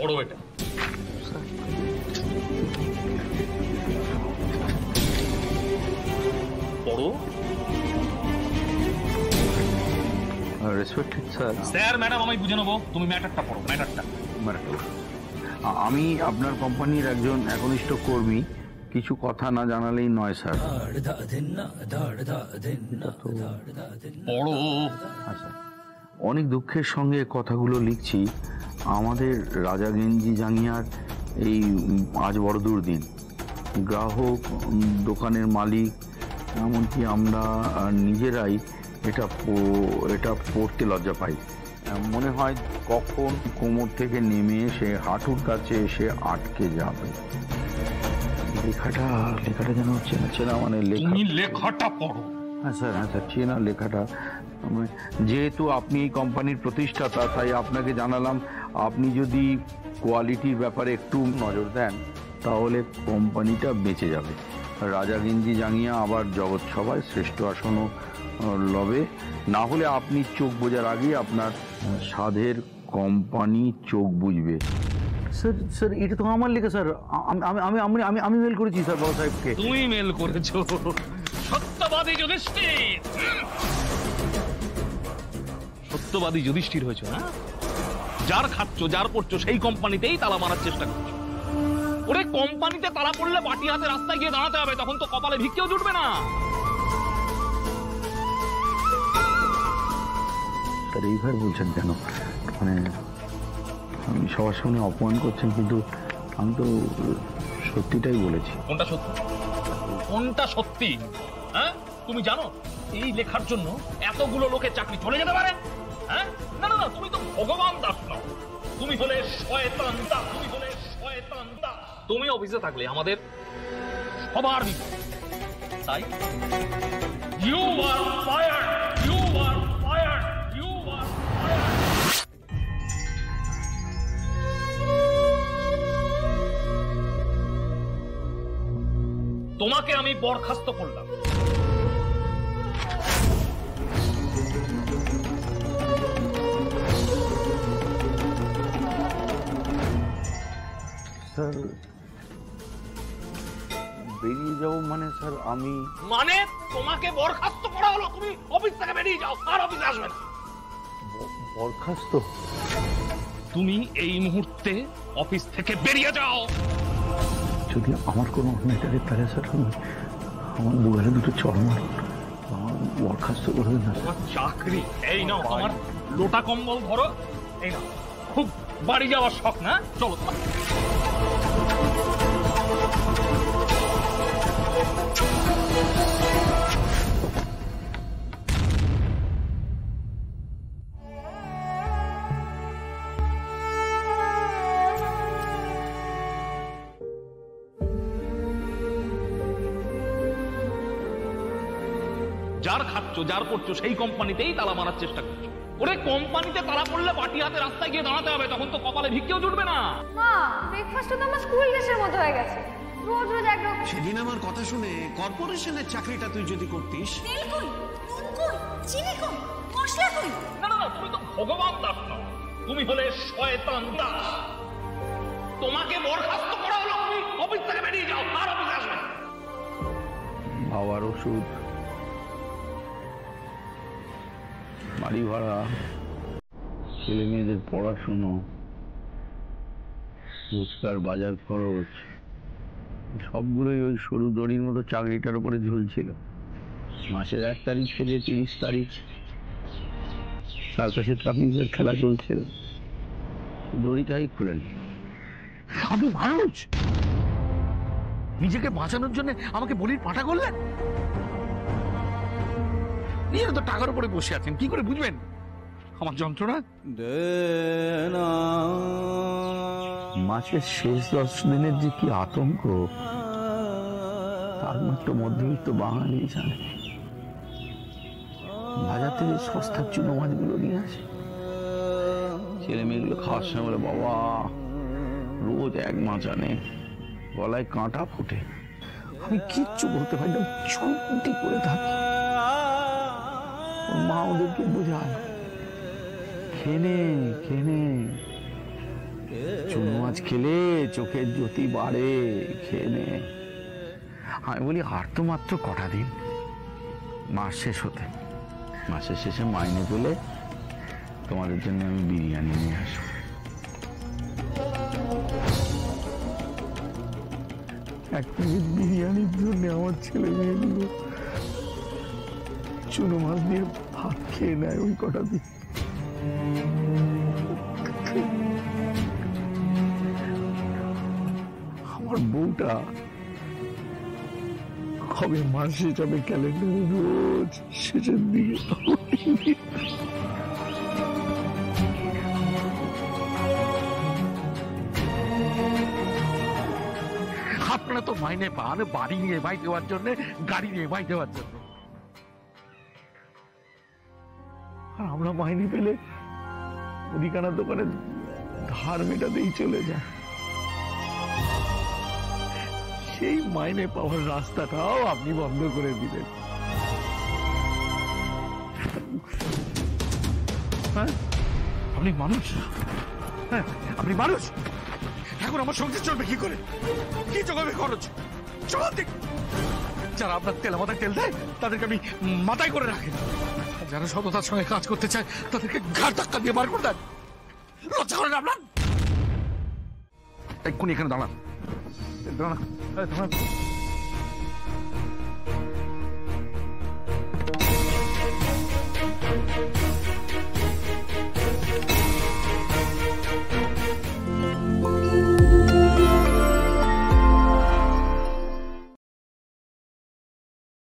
পড়ো এটা। পড়ো। Respected sir. স্যার ম্যাডাম আমি বুঝে নেবো, তুমি ম্যাটারটা পড়ো। ম্যাটারটা আমি আপনার কোম্পানির একজন একনিষ্ঠ কর্মী, কিছু কথা না জানালেই নয় স্যার। পড়ো। আচ্ছা, অনেক দুঃখের সঙ্গে কথাগুলো লিখছি। আমাদের রাজা গেঞ্জি জাঙ্গিয়ার এই আজ বড় দুর্দিন। গ্রাহক, দোকানের মালিক, এমনকি আমরা নিজেরাই এটা পড়তে লজ্জা পাই। মনে হয় কখন কোমর থেকে নেমে এসে হাঁটুর কাছে এসে আটকে যাবে। লেখাটা যেন চেনা মানে লেখাটা পড়ো। হ্যাঁ স্যার চেনা লেখাটা। যেহেতু আপনি এই কোম্পানির প্রতিষ্ঠাতা, তাই আপনাকে জানালাম, আপনি যদি কোয়ালিটির ব্যাপারে একটু নজর দেন তাহলে কোম্পানিটা বেঁচে যাবে। রাজা গেঞ্জি জাঙ্গিয়া আবার জগৎ সভায় শ্রেষ্ঠ আসনও লবে। না হলে আপনি চোখ বোঝার আগেই আপনার সাধের কোম্পানি চোখ বুঝবে। স্যার এটা তো আমার লেখা স্যার। আমি মেল করেছি স্যার বাবা সাহেবকে। তুমি মেল করেছো? সত্যবাদী যুধিষ্ঠির, সত্যবাদী যুধিষ্ঠির হয়েছে না? যার খাচ্ছ, যার পড়ছো সেই কোম্পানিতেই তালা মারার চেষ্টা করছো। ওরে কোম্পানিতে তালা পড়লে পাটি হাতে রাস্তায় গিয়ে দাঁড়াতে হবে, তখন তো কপালে ভিক্ষেও জুটবে না। স্যার এইভাবে বলছেন কেন? মানে আমি সবার সামনে অপমান করছেন, কিন্তু আমি তো সত্যিটাই বলেছি। কোনটা সত্যি? কোনটা সত্যি? হ্যাঁ, তুমি জানো এই লেখার জন্য এতগুলো লোকের চাকরি চলে যেতে পারে? হ্যাঁ, না না না, তুমি তো ভগবান দাস নও, তুমি হলে শয়তান দাস। তুমি হলে শয়তান দাস। তুমি অফিসে থাকলে আমাদের সবার বিপদ। তাই you are fired, you are fired, you are fired. তোমাকে আমি বরখাস্ত করলাম। স্যার বেরিয়ে যাও মানে? স্যার আমি মানে তোমাকে বরখাস্ত করা হলো, তুমি অফিস থেকে বেরিয়ে যাও, আর অফিসে আসবে না। বরখাস্ত? তুমি এই মুহূর্তে অফিস থেকে বেরিয়ে যাও। যদি আমার কোনো অন্যায় থাকে তাহলে স্যার আমার দুগালে দুটো চড় মার, বরখাস্ত করে দেন। তোমার চাকরি এই নাও, তোমার লোটা কম্বল ধরো, এই নাও। খুব বাড়ি যাওয়ার শখ না? চলো। যার খাচ্ছ, যার পড়ছো সেই কোম্পানিতেই তালা মারার চেষ্টা করছো। ওরে কোম্পানিতে তালা পড়লে পাটি হাতে রাস্তায় গিয়ে দাঁড়াতে হবে, তখন তো কপালে ভিক্ষেও জুটবে না। মা, ব্রেকফাস্ট তো আমার স্কুল ড্রেসের মতো হয়ে গেছে। রোজ রোজ এক রকম। সেদিন আমার কথা শুনে কর্পোরেশনের চাকরিটা তুই যদি করতিস। তেল কই, নুন কই, চিনি কই, মশলা কই? না না না, তুমি তো ভগবান দাস নও, তুমি হলে শয়তান দাস। তোমাকে বরখাস্ত করা হলো, তুমি অফিস থেকে বেরিয়ে যাও, আর অফিসে আসবে না। বাবার ওষুধ, বাড়ি ভাড়া, ছেলে মেয়েদের পড়াশুনো, রোজকার বাজার খরচ, সবগুলোই ওই সরু দড়ির মতো চাকরিটার উপরে ঝুলছিল। মাসের 1 তারিখ থেকে 30 তারিখ সার্কাসের ট্রাফিকের খেলা চলছিল, দড়িটাই খুলেনি। সাধু মানুষ নিজেকে বাঁচানোর জন্য আমাকে বলির পাঠা করলেন। নিজের তো টাকার উপরে বসে আছেন, কি করে বুঝবেন আমার যন্ত্রণা? মাসের শেষ 10 দিনের যে কি আতঙ্ক তার মাত্র মধ্যবিত্ত বাঙালি জানে। বাজার থেকে সস্তার চুনো মাছগুলো নিয়ে আসে, ছেলে মেয়েগুলো খাওয়ার সময় বলে, বাবা রোজ 1 মাছ আনে, গলায় কাঁটা ফুটে। আমি কিচ্ছু বলতে পারি না, চুপটি করে থাকি। মা ওদেরকে বোঝায়, খেনে খেনে চুনো মাছ খেলে চোখের জ্যোতি বাড়ে, খেয়ে নে। আমি বলি আর তো মাত্র কটা দিন মাস শেষ হতে, মাসের শেষে মাইনে পেলে তোমাদের জন্য আমি বিরিয়ানি নিয়ে আসবো। এক প্লেট বিরিয়ানির জন্য আমার ছেলে মেয়েগুলো চুনো মাছ দিয়ে ভাত খেয়ে নেয় ওই কটা দিন। আমার বউটা কবে মাস শেষ হবে ক্যালেন্ডারে রোজ শেষের দিকে আপনারা তো মাইনে পান বাড়ি নিয়ে ভাই দেওয়ার জন্য, গাড়ি নিয়ে ভাই দেওয়ার জন্য। আর আমরা মাইনে পেলে মুদিখানার দোকানে ধার মেটাতেই চলে যায়। সেই মাইনে পাওয়ার রাস্তাটাও আপনি বন্ধ করে দিলেন। হ্যাঁ, আপনি মানুষ? হ্যাঁ, আপনি মানুষ? এখন আমার সংসার চলবে কি করে? কি জোগাবে খরচ? চল দিক। যারা আপনার তেলে মাথায় তেল দেয় তাদেরকে আমি মাথায় করে রাখেন, যারা সততার সঙ্গে কাজ করতে চায় তাদেরকে ঘাড় ধাক্কা দিয়ে বার করে দেন। লজ্জা করেন আপনার? এক্ষুনি এখানে দাঁড়ান, দাঁড়ান, দাঁড়ান।